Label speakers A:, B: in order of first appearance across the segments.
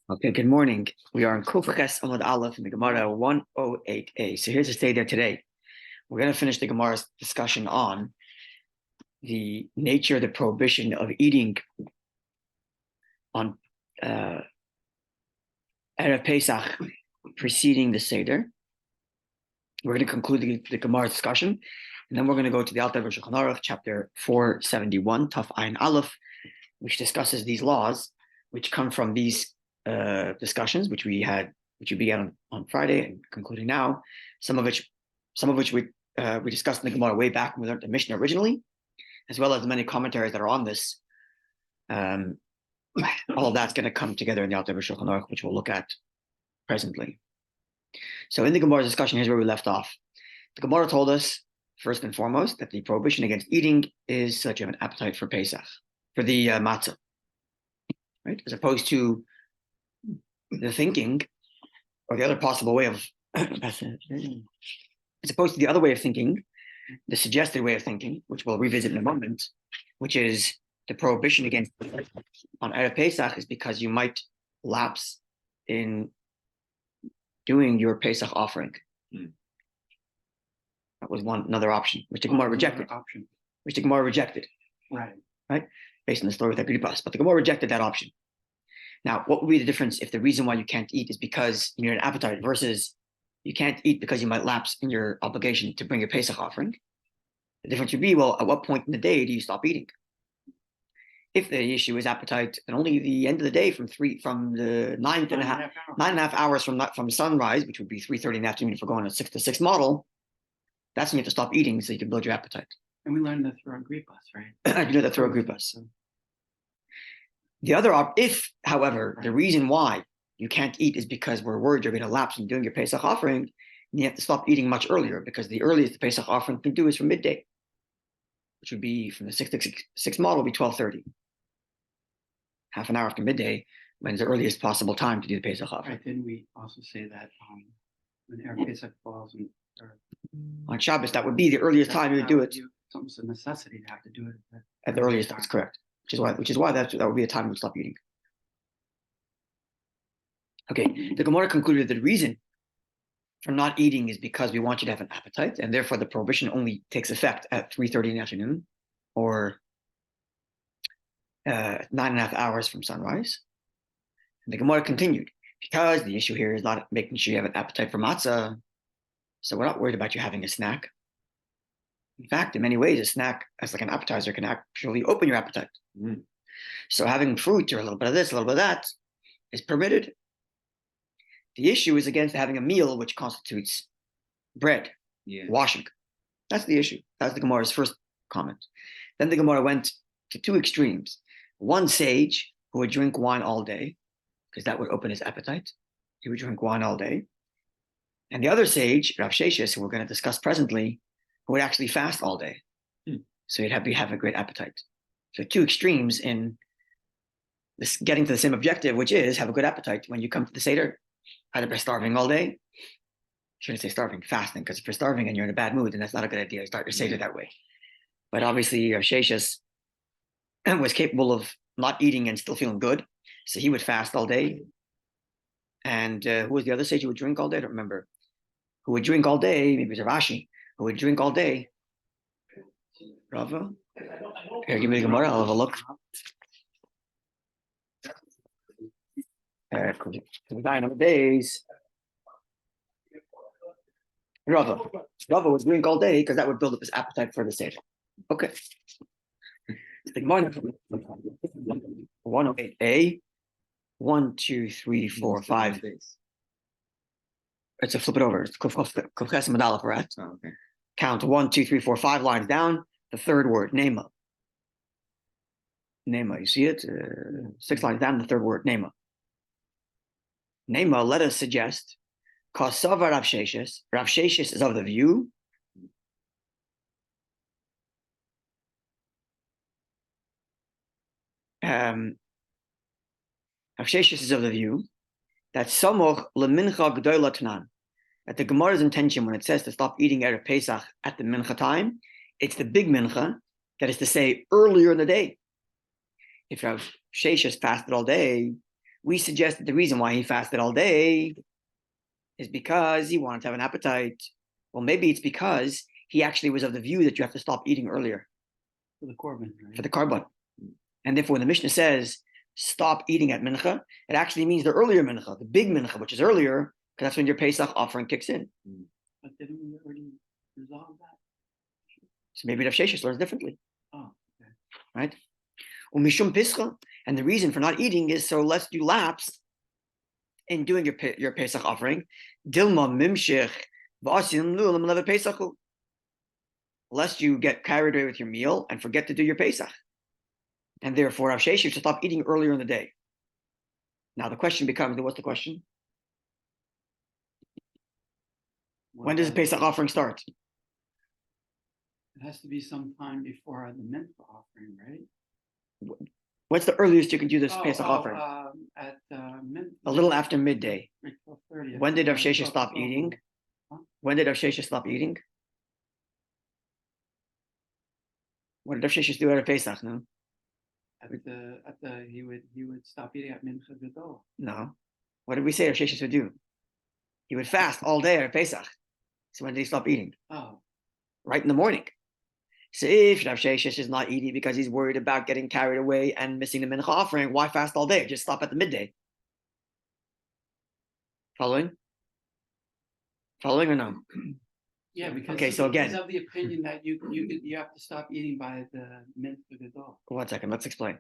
A: Okay, good morning. We are in Kuf Ches Amud Aleph in the Gemara 108a. So here's to stay there today. We're going to finish the Gemara's discussion on the nature of the prohibition of eating on Erev Pesach preceding the Seder. We're going to conclude the Gemara discussion, and then we're going to go to the RAV SHESHET'S chapter 471, Taf Ayin Aleph, which discusses these laws, which come from these discussions, which we began on Friday and concluding now. Some of which we discussed in the Gemara way back when we learned the Mishnah originally, as well as many commentaries that are on this. All of that's going to come together in the RAV SHESHET'S, which we'll look at presently. So in the Gemara's discussion, here's where we left off. The Gemara told us, first and foremost, that the prohibition against eating is so that you have an appetite for Pesach, for the matzah, right? As opposed to the thinking, or the other possible way of, as opposed to the other way of thinking, the suggested way of thinking, which we'll revisit in a moment, which is the prohibition against on Erev Pesach is because you might lapse in doing your Pesach offering. That was another option, which the Gemara rejected. Right? Based on the story with Agrippas. But the Gemara rejected that option. Now, what would be the difference if the reason why you can't eat is because you need an appetite versus you can't eat because you might lapse in your obligation to bring your Pesach offering? The difference would be, well, at what point in the day do you stop eating? If the issue is appetite, and only the end of the day from the 9.5 hours from sunrise, which would be 3:30 in the afternoon if we're going a 6 to 6 model, that's when you have to stop eating so you can build your appetite.
B: And we learned that through Agrippas, right?
A: You know that through Agrippas. The other, if, however, the reason why you can't eat is because we're worried you're going to lapse in doing your Pesach offering, you have to stop eating much earlier because the earliest the Pesach offering can do is from midday, which would be from the 6 to 6 model would be 12:30. Half an hour after midday, when it's the earliest possible time to do the Pesach offering.
B: Right, didn't we also say that when Erev Pesach falls
A: on Shabbos, that would be the earliest time you would do it.
B: It's almost a necessity to have to do it
A: at the earliest. That's correct. Which is why that would be a time to stop eating. Okay, the Gemara concluded that the reason for not eating is because we want you to have an appetite, and therefore the prohibition only takes effect at 3:30 in the afternoon, or 9.5 hours from sunrise. And the Gemara continued, because the issue here is not making sure you have an appetite for matzah, so we're not worried about you having a snack. In fact, in many ways, a snack as like an appetizer can actually open your appetite. So having fruit or a little bit of this, a little bit of that is permitted. The issue is against having a meal which constitutes bread, washing. That's the issue. That's the Gemara's first comment. Then the Gemara went to two extremes. One sage who would drink wine all day, because that would open his appetite. He would drink wine all day. And the other sage, RAV SHESHET'S, who we're going to discuss presently, who would actually fast all day. So he'd have a great appetite. So two extremes in this getting to the same objective, which is have a good appetite when you come to the Seder, either by starving all day. Shouldn't say starving, fasting, because if you're starving and you're in a bad mood, then that's not a good idea to start your Seder that way. But obviously, RAV SHESHET'S was capable of not eating and still feeling good. So he would fast all day. And who was the other sage who would drink all day? I don't remember. Who would drink all day? Maybe it was Rashi. Who would drink all day? Rava? Here, give me the Gemara. I'll have a look. Days. Rava would drink all day because that would build up his appetite for the Seder. Okay. The Gemara 108a. 1, 2, 3, 4, 5. It's a flip it over. It's Kuf Ches Amud Aleph, right? Oh, okay. Count 1, 2, 3, 4, 5 lines down. The third word, Nema. Nema, you see it? 6 lines down, the third word, Nema. Nema, let us suggest, Kasava RAV SHESHET'S. RAV SHESHET'S is of the view. RAV SHESHET'S is of the view that Samoch lemincha g'dola tanan, that the Gemara's intention when it says to stop eating Erev Pesach at the mincha time, it's the big mincha, that is to say earlier in the day. If RAV SHESHET'S fasted all day, We suggest that the reason why he fasted all day is because he wanted to have an appetite. Well, maybe it's because he actually was of the view that you have to stop eating earlier.
B: For the korban, right?
A: For the korban. And therefore, when the Mishnah says, stop eating at mincha, it actually means the earlier mincha, the big mincha, which is earlier, because that's when your Pesach offering kicks in.
B: But didn't we already resolve that?
A: So maybe Rav Sheshes learns differently.
B: Oh, okay.
A: Right? Umishum pischa, and the reason for not eating is so lest you lapse in doing your Pesach offering. Dilma mimshich v'asim lulam leva Pesachu. Lest you get carried away with your meal and forget to do your Pesach. And therefore, Rav Sheshes should stop eating earlier in the day. Now the question becomes, what's the question? When does the Pesach offering start?
B: It has to be sometime before the mincha offering, right?
A: What's the earliest you can do this Pesach offering?
B: At
A: A little after midday.
B: 12:30.
A: When did Rav Sheshes stop eating?
B: Huh?
A: When did Rav Sheshes stop eating? What did Rav Sheshes do at a Pesach? No.
B: He would stop eating at mincha gadol.
A: No. What did we say Rav Sheshes would do? He would fast all day at Pesach. So when did he stop eating?
B: Oh.
A: Right in the morning. So if Rav Sheshes is not eating because he's worried about getting carried away and missing the mincha offering, why fast all day? Just stop at the midday. Following? Following or no?
B: Yeah, because
A: okay, so again,
B: he's of the opinion that you have to stop eating by the mincha gadol.
A: 1 second, let's explain.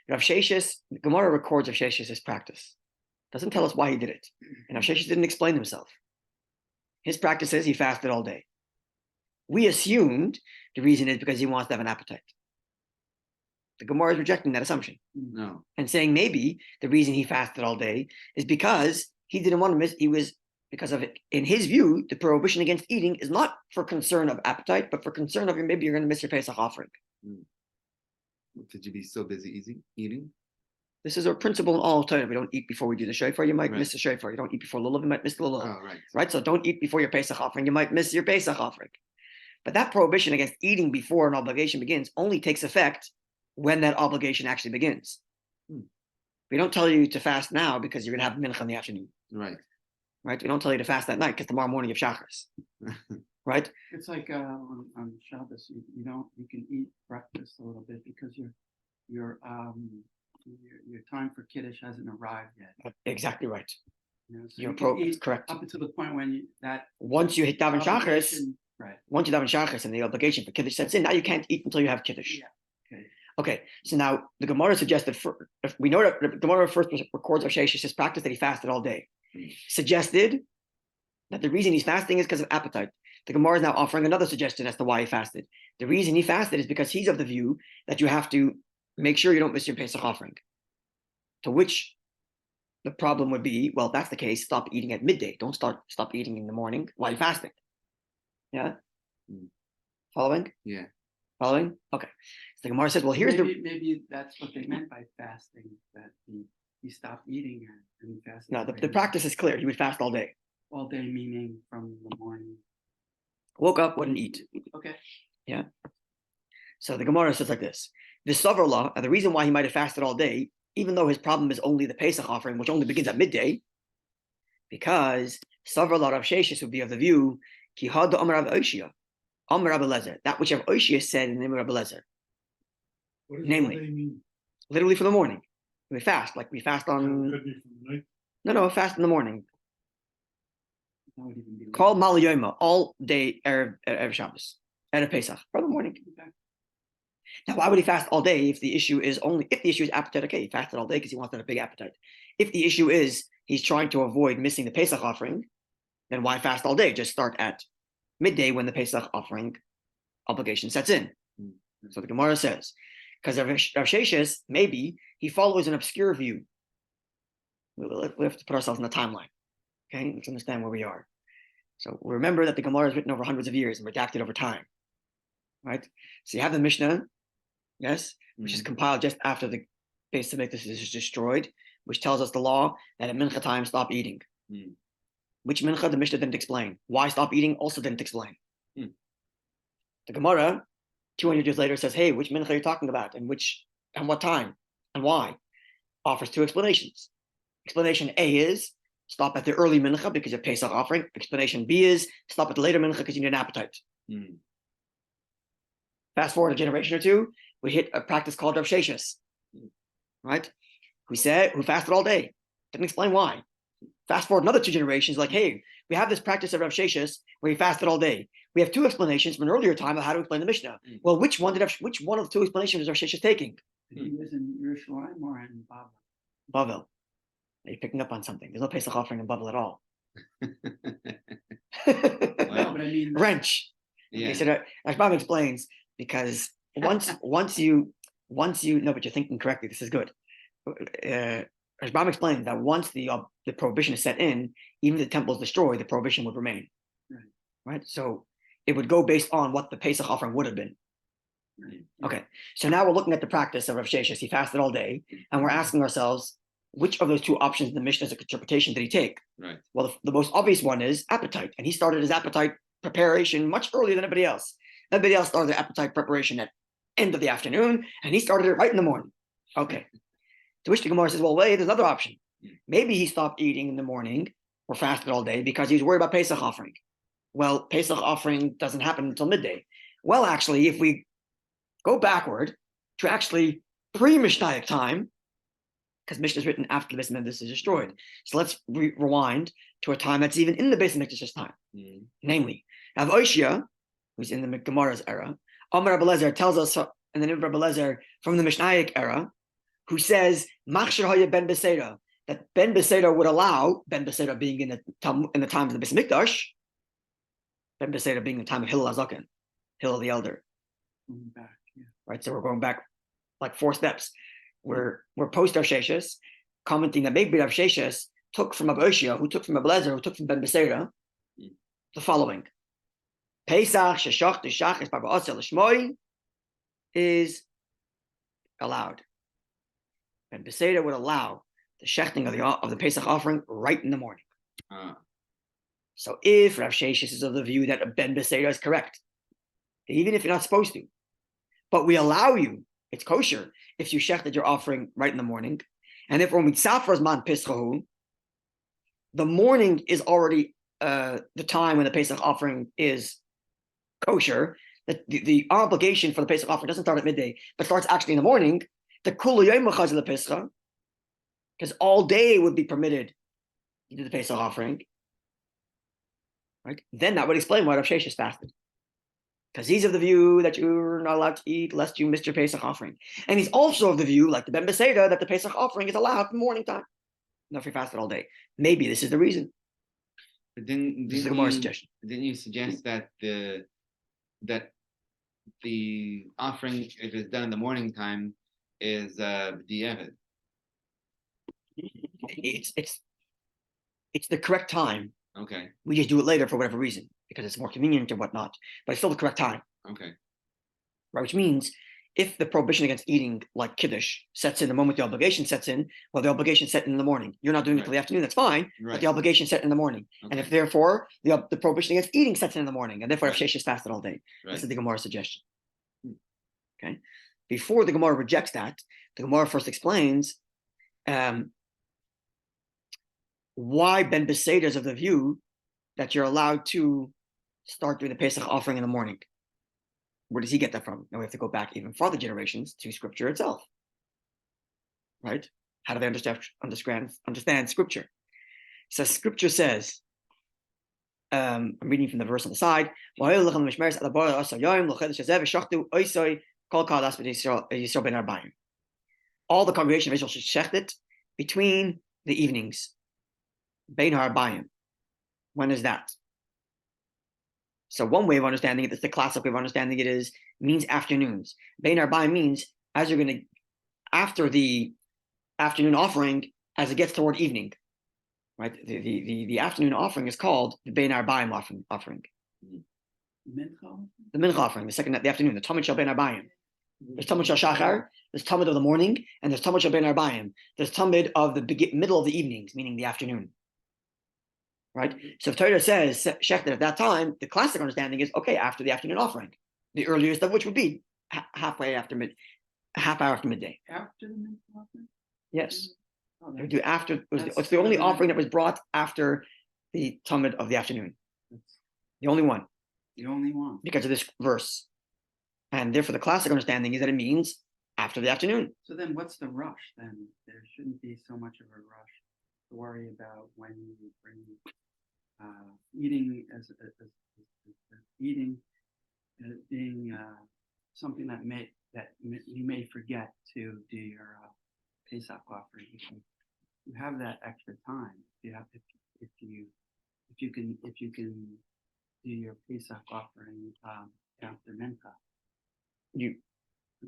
A: Rav Sheshes, the Gemara records Rav Sheshes' practice. Doesn't tell us why he did it. And Rav Sheshes didn't explain himself. His practice is he fasted all day. We assumed the reason is because he wants to have an appetite. The Gemara is rejecting that assumption.
B: No.
A: And saying maybe the reason he fasted all day is because he didn't want to miss, because of it. In his view, the prohibition against eating is not for concern of appetite, but for concern of maybe you're going to miss your Pesach offering.
C: Could you be so busy eating?
A: This is our principle in all time. We don't eat before we do the shofar. You might
C: Right.
A: miss the shofar. You don't eat before lulav. You might miss the lulav.
C: Oh, right.
A: Right? So don't eat before your Pesach offering. You might miss your Pesach offering. But that prohibition against eating before an obligation begins only takes effect when that obligation actually begins. We don't tell you to fast now because you're going to have mincha in the afternoon.
C: Right.
A: Right? We don't tell you to fast that night because tomorrow morning you have shachris. Right?
B: It's like on Shabbos, you can eat breakfast a little bit because your time for kiddush hasn't arrived yet.
A: Exactly right.
B: So
A: Your
B: you
A: is correct.
B: Up until the point when
A: once you hit daven shachris,
B: right?
A: Once you daven shachris and the obligation for kiddush sets in, now you can't eat until you have kiddush.
B: Yeah. Okay.
A: Okay. So now the Gemara suggested, if we know that the Gemara first records Rav Sheshes' practice that he fasted all day, suggested that the reason he's fasting is because of appetite. The Gemara is now offering another suggestion as to why he fasted. The reason he fasted is because he's of the view that you have to make sure you don't miss your Pesach offering. To which the problem would be, well, if that's the case, stop eating at midday. Don't stop eating in the morning while you're fasting. Yeah? Following?
C: Yeah.
A: Following? Okay. So the Gemara says, well,
B: maybe that's what they meant by fasting, that he stopped eating and he fasted.
A: No, the practice is clear. He would fast all day.
B: All day meaning from the morning.
A: Woke up, wouldn't eat.
B: Okay.
A: Yeah. So the Gemara says like this. The Sover law, the reason why he might have fasted all day, even though his problem is only the Pesach offering, which only begins at midday, because Sover law Rav Sheshes would be of the view, Ki had Amar Rav Oshia, Amar Rav Lezer, that which Rav Oshia said in the name of Rav Lezer. Namely, literally for the morning. We fast, like we fast on. No, fast in the morning. Call Maliyoma all day Erev Shabbos, Erev Pesach, for the morning.
B: Okay.
A: Now, why would he fast all day if the issue is appetite? Okay, he fasted all day because he wanted a big appetite. If the issue is he's trying to avoid missing the Pesach offering, then why fast all day? Just start at midday when the Pesach offering obligation sets in. So the Gemara says, because Rav Sheshes, maybe he follows an obscure view. We have to put ourselves in the timeline. Okay, let's understand where we are. So remember that the Gemara is written over hundreds of years and redacted over time. Right? So you have the Mishnah, yes, which is compiled just after the base to make this is destroyed, which tells us the law that at mincha time stop eating. Which mincha the Mishnah didn't explain. Why stop eating also didn't explain. The Gemara, 200 years later, says, hey, which mincha are you talking about? And what time? And why? Offers two explanations. Explanation A is stop at the early mincha because of Pesach offering. Explanation B is stop at the later mincha because you need an appetite.
C: Mm.
A: Fast forward a generation or two, we hit a practice called RAV SHESHET'S, right? Who fasted all day. Didn't explain why. Fast forward another 2 generations, like, hey, we have this practice of RAV SHESHET'S where he fasted all day. We have 2 explanations from an earlier time of how to explain the Mishnah. Well, which one of the 2 explanations is RAV SHESHET'S taking?
B: He was in Yerushalayim or in Babel?
A: Bavel. You're picking up on something. There's no Pesach offering in Bavel at all.
B: No, but I mean,
A: Wrench.
C: Yeah.
A: Okay, so Rashbam explains because once you know, but you're thinking correctly. This is good. Rashbam explained that once the prohibition is set in, even if the temple is destroyed, the prohibition would remain. Right. So it would go based on what the Pesach offering would have been.
B: Right.
A: Okay. So now we're looking at the practice of Rav Sheshes. He fasted all day, and we're asking ourselves, which of those 2 options in the Mishnah's interpretation did he take?
C: Right.
A: Well, the most obvious one is appetite, and he started his appetite preparation much earlier than everybody else. Everybody else started their appetite preparation at end of the afternoon, and he started it right in the morning. Okay. To which the Gemara says, well, wait, there's another option. Maybe he stopped eating in the morning or fasted all day because he was worried about Pesach offering. Well, Pesach offering doesn't happen until midday. Well, actually, if we go backward to actually pre-Mishnaic time, because Mishnah is written after the Beis Hamikdash is destroyed. So let's rewind to a time that's even in the Beis Hamikdash's time. Namely, Rav Oshia, who's in the Gemara's era, Amar Rabbi Lezer tells us, and then Rabbi Lezer from the Mishnaic era, who says, Machshir Haya ben Beseda, that Ben Beseda would allow, Ben Beseda being in the time of the Beis Hamikdash, Ben Beseda being the time of Hillel HaZaken, Hillel the Elder.
B: Back, yeah.
A: Right, so we're going back like 4 steps. We're post Rav Sheshes, commenting that maybe Rav Sheshes took from Rabbi Oshia, who took from Rabbi Lezer, who took from Ben Beseda, the following: Pesach sheshach deshach es ba'asel l'shmoi is allowed. Ben Beseda would allow the shechting of the Pesach offering right in the morning. So if Rav Sheshes is of the view that Ben Beseda is correct, even if you're not supposed to, but we allow you, it's kosher if you shechted your offering right in the morning, and if we're mitzafar zman pischahu, the morning is already the time when the Pesach offering is kosher. That the obligation for the Pesach offering doesn't start at midday, but starts actually in the morning. The kula yom chaz the Pesach, because all day would be permitted to do the Pesach offering. Right? Then that would explain why Rav Sheshes fasted. Because he's of the view that you're not allowed to eat lest you miss your Pesach offering. And he's also of the view, like the Ben Beseda, that the Pesach offering is allowed in the morning time. Not if you fasted all day. Maybe this is the reason.
C: But
A: This is the Gemara's suggestion.
C: Didn't you suggest that the offering, if it's done in the morning time, is di'evet?
A: It's the correct time.
C: Okay.
A: We just do it later for whatever reason, because it's more convenient and whatnot. But it's still the correct time.
C: Okay.
A: Right, which means if the prohibition against eating like Kiddush sets in the moment the obligation sets in, well, the obligation set in the morning. You're not doing it till the afternoon, that's fine, but the obligation set in the morning.
C: Okay.
A: And if therefore the prohibition against eating sets in the morning, and therefore if Sheshes fasted all day.
C: Right.
A: This is the Gemara's suggestion. Okay. Before the Gemara rejects that, the Gemara first explains why Ben Beseda is of the view that you're allowed to start doing the Pesach offering in the morning. Where does he get that from? Now we have to go back even farther generations to Scripture itself. Right? How do they understand Scripture? So Scripture says, I'm reading from the verse on the side. All the congregation of Israel should shecht it between the evenings. Bein ha'arbayim. When is that? So one way of understanding it, that's the classic way of understanding it, means afternoons. Bein ha'arbayim means as you're going to, after the afternoon offering, as it gets toward evening. Right? The afternoon offering is called the Bein ha'arbayim offering. The mincha offering, the afternoon, the Talmud shel Bein ha'arbayim. There's Talmud shel Shachar, there's Talmud of the morning, and there's Talmud shel Bein ha'arbayim. There's Talmud of the middle of the evenings, meaning the afternoon. Right? So if Torah says shechted at that time, the classic understanding is okay after the afternoon offering, the earliest of which would be half hour after midday.
B: After the mincha offering?
A: Yes.
B: Oh,
A: They would do after.
B: that's
A: It's the only
B: better than-
A: offering that was brought after the Talmud of the afternoon.
B: That's
A: The only one
B: the only one.
A: because of this verse, and therefore the classic understanding is that it means after the afternoon.
B: So then what's the rush then? There shouldn't be so much of a rush to worry about when you bring eating as eating being something that you may forget to do your Pesach offering. You have that extra time. You have if you can do your Pesach offering after Mincha.
A: You,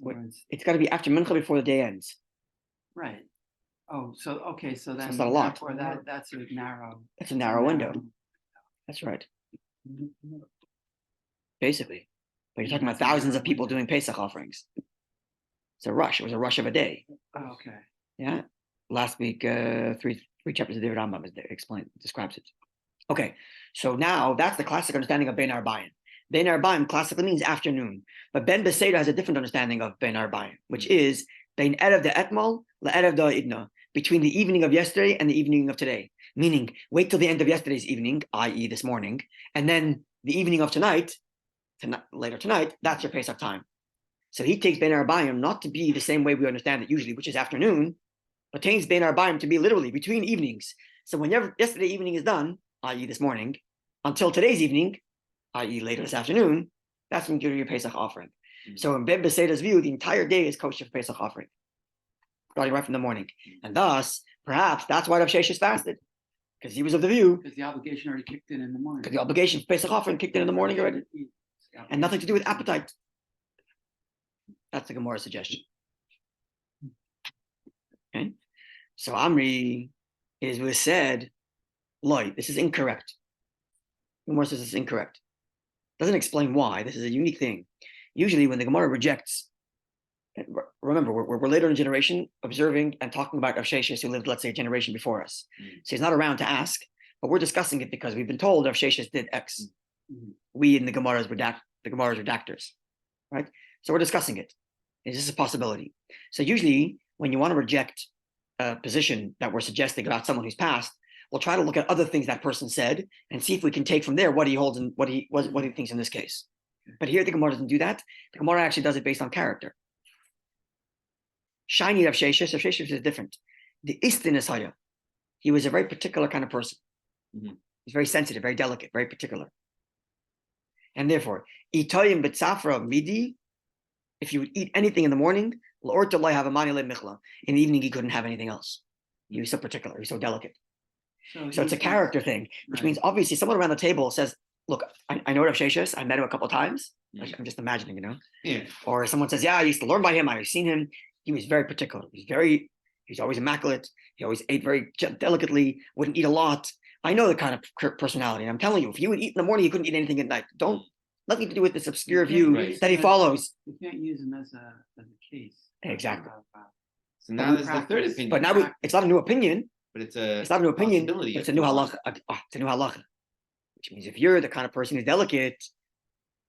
B: Otherwise-
A: it's got to be after mincha before the day ends.
B: Right. Oh, so okay, so then
A: it's not a lot.
B: therefore that's a narrow.
A: It's a narrow window. That's right. Basically, but you're talking about thousands of people doing Pesach offerings. It's a rush. It was a rush of a day.
B: Oh, okay.
A: Yeah. Last week, three chapters of the Rambam describes it. Okay, so now that's the classic understanding of Ben Arbayim. Ben Arbayim classically means afternoon, but Ben Beseda has a different understanding of Ben Arbayim, which is Ben Erev de Etmol la Erev de Idna, between the evening of yesterday and the evening of today. Meaning, wait till the end of yesterday's evening, i.e., this morning, and then the evening of tonight, later tonight, that's your Pesach time. So he takes Ben Arbayim not to be the same way we understand it usually, which is afternoon, but takes Ben Arbayim to be literally between evenings. So whenever yesterday evening is done, i.e. this morning, until today's evening, i.e. later this afternoon, that's when you do your Pesach offering. Mm-hmm. So in Ben Beseda's view, the entire day is kosher for Pesach offering, starting right from the morning. And thus, perhaps that's why Rav Sheshet fasted, because he was of the view.
B: Because the obligation already kicked in the morning.
A: Because the obligation for Pesach offering kicked in the morning already. And nothing to do with appetite. That's the Gemara suggestion. Okay. So Amri was said, Loy, this is incorrect. Gemara says it's incorrect. Doesn't explain why. This is a unique thing. Usually when the Gemara rejects, remember, we're later in a generation observing and talking about Rav Sheshet who lived, let's say, a generation before us. So he's not around to ask, but we're discussing it because we've been told Rav Sheshet did X. We in the Gemara's redactors, right? So we're discussing it. Is this a possibility? So usually when you want to reject a position that we're suggesting about someone who's passed, we'll try to look at other things that person said and see if we can take from there what he holds and what he thinks in this case. But here the Gemara doesn't do that. The Gemara actually does it based on character. Shiny Rav Sheshet is different. The Istin is Haya. He was a very particular kind of person. He's very sensitive, very delicate, very particular. And therefore, Itoyim B'tzafra Midi, if you would eat anything in the morning, in the evening he couldn't have anything else. He was so particular, he's so delicate. So it's a character thing, which means obviously someone around the table says, look, I know Rav Sheshet, I met him a couple of times. I'm just imagining, Yeah. Or someone says, yeah, I used to learn by him, I've seen him. He was very particular. He's always immaculate. He always ate very delicately, wouldn't eat a lot. I know the kind of personality. And I'm telling you, if you would eat in the morning, you couldn't eat anything at night. Nothing to do with this obscure view that he follows.
B: You can't use him as a case.
A: Exactly.
C: So now there's the third opinion.
A: But now it's not a new opinion.
C: But it's
A: not a new opinion. But it's a new halacha. It's a new halacha. Which means if you're the kind of person who's delicate,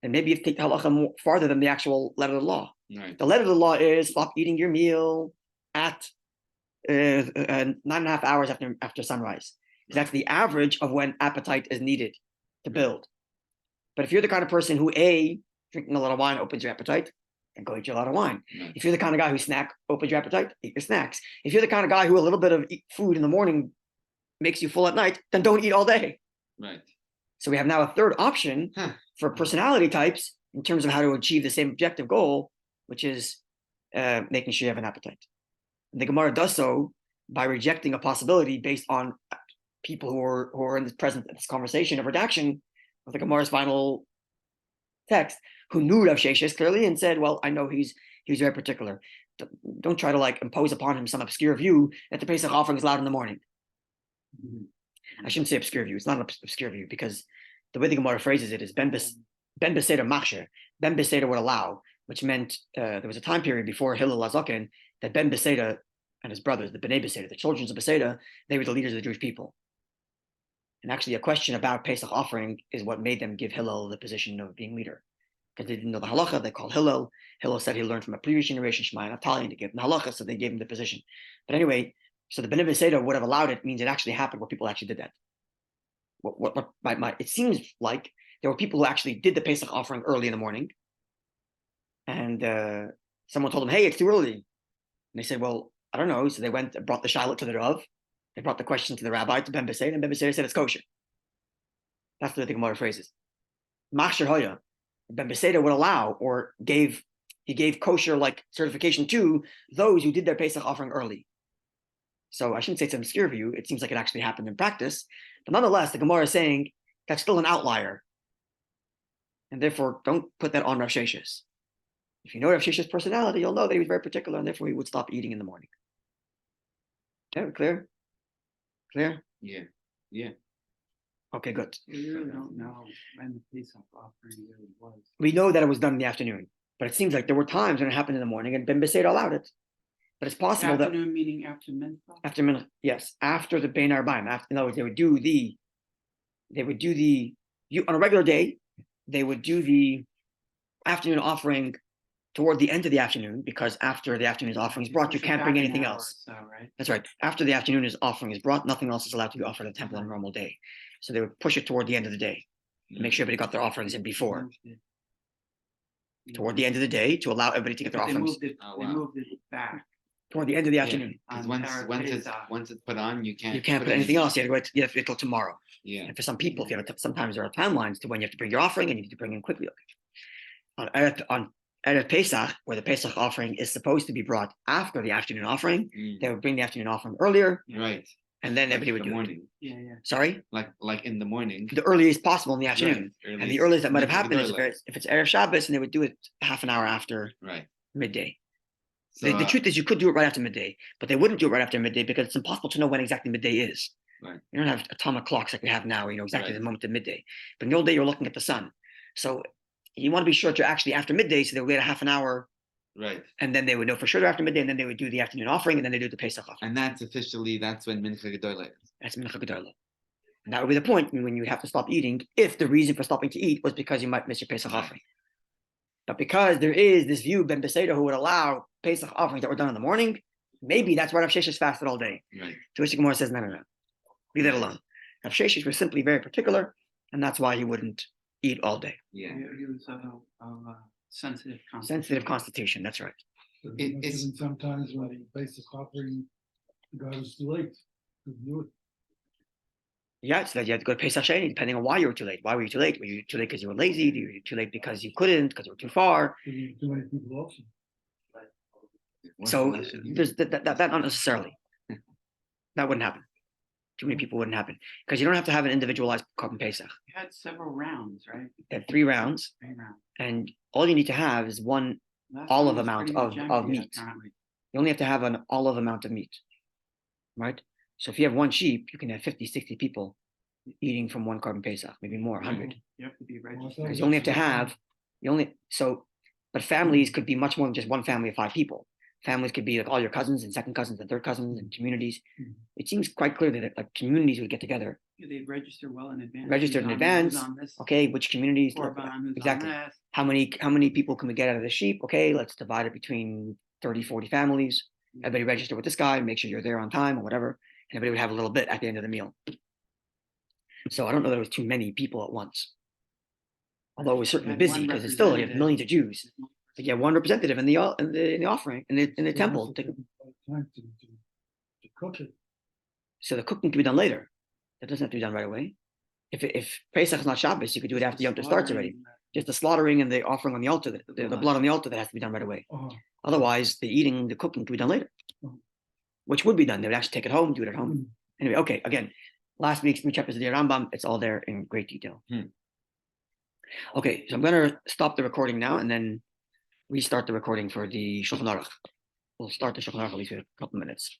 A: then maybe you have to take the halacha more farther than the actual letter of the law.
C: Right.
A: The letter of the law is stop eating your meal at 9.5 hours after sunrise. That's the average of when appetite is needed to build. But if you're the kind of person who drinking a lot of wine opens your appetite, then go eat your lot of wine. Right. If you're the kind of guy who opens your appetite, eat your snacks. If you're the kind of guy who a little bit of food in the morning makes you full at night, then don't eat all day.
C: Right. So
A: we have now a third option for personality types in terms of how to achieve the same objective goal, which is making sure you have an appetite. And the Gemara does so by rejecting a possibility based on people who are in this conversation of redaction of the Gemara's final text, who knew Rav Sheshet clearly and said, well, I know he's very particular. Don't try to impose upon him some obscure view that the Pesach offering is allowed in the morning. I shouldn't say obscure view. It's not an obscure view because the way the Gemara phrases it is Ben Beseda Machsher. Ben Beseda would allow, which meant there was a time period before Hillel Azaken that Ben Beseda and his brothers, the Bnei Beseda, the children of Beseda, they were the leaders of the Jewish people. And actually a question about Pesach offering is what made them give Hillel the position of being leader. Because they didn't know the halacha, they called Hillel. Hillel said he learned from a previous generation, Shema and Naphtali, to give him the halacha, so they gave him the position. But anyway, So the Bnei Beseda would have allowed it means it actually happened where people actually did that. It seems like there were people who actually did the Pesach offering early in the morning, and someone told them, "Hey, it's too early," and they said, "Well, I don't know." So they went and brought the shiloh to the Rav. They brought the question to the rabbi, to Ben Beseda, and Ben Beseda said it's kosher. That's the Gemara phrases. Machshir Hoya, Ben Beseda would allow or gave kosher like certification to those who did their Pesach offering early. So I shouldn't say it's an obscure view. It seems like it actually happened in practice. But nonetheless, the Gemara is saying that's still an outlier. And therefore, don't put that on Rav Sheshes. If you know Rav Sheshes' personality, you'll know that he was very particular, and therefore he would stop eating in the morning. Okay, clear? Clear?
C: Yeah.
A: Okay, good.
B: We really don't know when the Pesach offering really was.
A: We know that it was done in the afternoon, but it seems like there were times when it happened in the morning, and Ben Beseda allowed it. But it's possible that
B: Afternoon meaning after mincha?
A: after mincha, yes, after the Bein Arbaim, in other words, they would do the on a regular day, they would do the afternoon offering toward the end of the afternoon, because after the afternoon's offering is brought, you
B: Push it
A: can't
B: back
A: bring
B: an
A: anything
B: hour
A: else.
B: or so, right?
A: That's right. After the afternoon's offering is brought, nothing else is allowed to be offered at the temple on a normal day. So they would push it toward the end of the day, to make sure everybody got their offerings in before. Toward the end of the day, to allow everybody to get their
B: But they
A: offerings
B: moved it,
C: Oh,
B: they
C: wow.
B: moved it back.
A: toward the end of the afternoon.
C: Because
B: on
C: once
B: Erev Pesach.
C: it's put on, you can't.
A: You can't put anything else. You have to wait. You have to wait till tomorrow.
C: Yeah.
A: And for some people, if you have sometimes there are timelines to when you have to bring your offering, and you need to bring in quickly. On Erev Pesach, where the Pesach offering is supposed to be brought after the afternoon offering, they would bring the afternoon offering earlier,
C: Right.
A: and then
C: Like
A: everybody would
C: the
A: do
C: morning.
B: Yeah.
A: it. Sorry,
C: Like in the morning.
A: the earliest possible in the afternoon.
C: Right.
A: And the earliest that might have
C: Mincha
A: happened is
C: Gedolah.
A: if it's Erev Shabbos, and they would do it half an hour after
C: Right.
A: midday.
C: So
A: The truth is, you could do it right after midday, but they wouldn't do it right after midday because it's impossible to know when exactly midday is.
C: Right.
A: You don't have atomic clocks like we have now, where you know exactly
C: Right.
A: the moment of midday. But in the old day, you're looking at the sun. So you want to be sure you're actually after midday, so they would wait a half an hour,
C: Right.
A: and then they would know for sure they're after midday, and then they would do the afternoon offering, and then they do the Pesach offering.
C: And that's when Mincha Gedolah is.
A: That's Mincha Gedolah. And that would be the point when you have to stop eating, if the reason for stopping to eat was because you might miss your Pesach offering. But because there is this view, Ben Beseda, who would allow Pesach offerings that were done in the morning, maybe that's why Rav Sheshes fasted all day.
C: Right.
A: To which the Gemara says, no. Leave that alone. Rav Sheshes was simply very particular, and that's why he wouldn't eat all day.
C: Yeah.
B: He was of sensitive constitution.
A: Sensitive constitution, that's right.
C: It's
D: Sometimes when the basic offering goes too late. to do it.
A: Yeah, so that you had to go to Pesach Sheni, depending on why you were too late. Why were you too late? Were you too late because you were lazy? Were you too late because you couldn't, because you were too far?
D: Too many people also.
A: So there's that not necessarily. That wouldn't happen. Too many people wouldn't happen. Because you don't have to have an individualized Korban Pesach.
B: You had several rounds, right?
A: You had 3 rounds,
B: 3 rounds.
A: and all you need to have is one
B: Last
A: olive
B: one was
A: amount
B: pretty much
A: of
B: empty,
A: meat.
B: apparently.
A: You only have to have an olive amount of meat, right? So if you have 1 sheep, you can have 50, 60 people eating from 1 Korban Pesach, maybe more, 100.
B: You have to be
D: Well,
B: registered.
A: Because you only have to have, but families could be much more than just 1 family of 5 people. Families could be like all your cousins and second cousins and third cousins and communities. It seems quite clear that like communities would get together,
B: Yeah, they register well in advance.
A: registered in
B: Who's
A: advance.
B: on this
A: Okay, which communities?
B: Korban, who's on
A: Exactly.
B: this.
A: How many people can we get out of the sheep? Okay, let's divide it between 30, 40 families. Everybody register with this guy, make sure you're there on time or whatever. And everybody would have a little bit at the end of the meal. So I don't know that it was too many people at once. Although it was certainly
B: had
A: busy
B: one
A: because it's still, you have
B: representative.
A: millions of Jews. But you have 1 representative in the offering, in the temple.
D: Time to cook it.
A: So the cooking can be done later. That doesn't have to be done right away. If Pesach is not Shabbos, you could do it after Yom Tov starts already. Just the slaughtering and the offering on the altar, the blood on the altar, that has to be done right away. Otherwise, the cooking can be done later, which would be done. They would actually take it home, do it at home. Anyway, okay, again, last week's new chapters of the Rambam, it's all there in great detail. Okay, so I'm going to stop the recording now and then restart the recording for the Shulchan Aruch. We'll start the Shulchan Aruch at least in a couple minutes.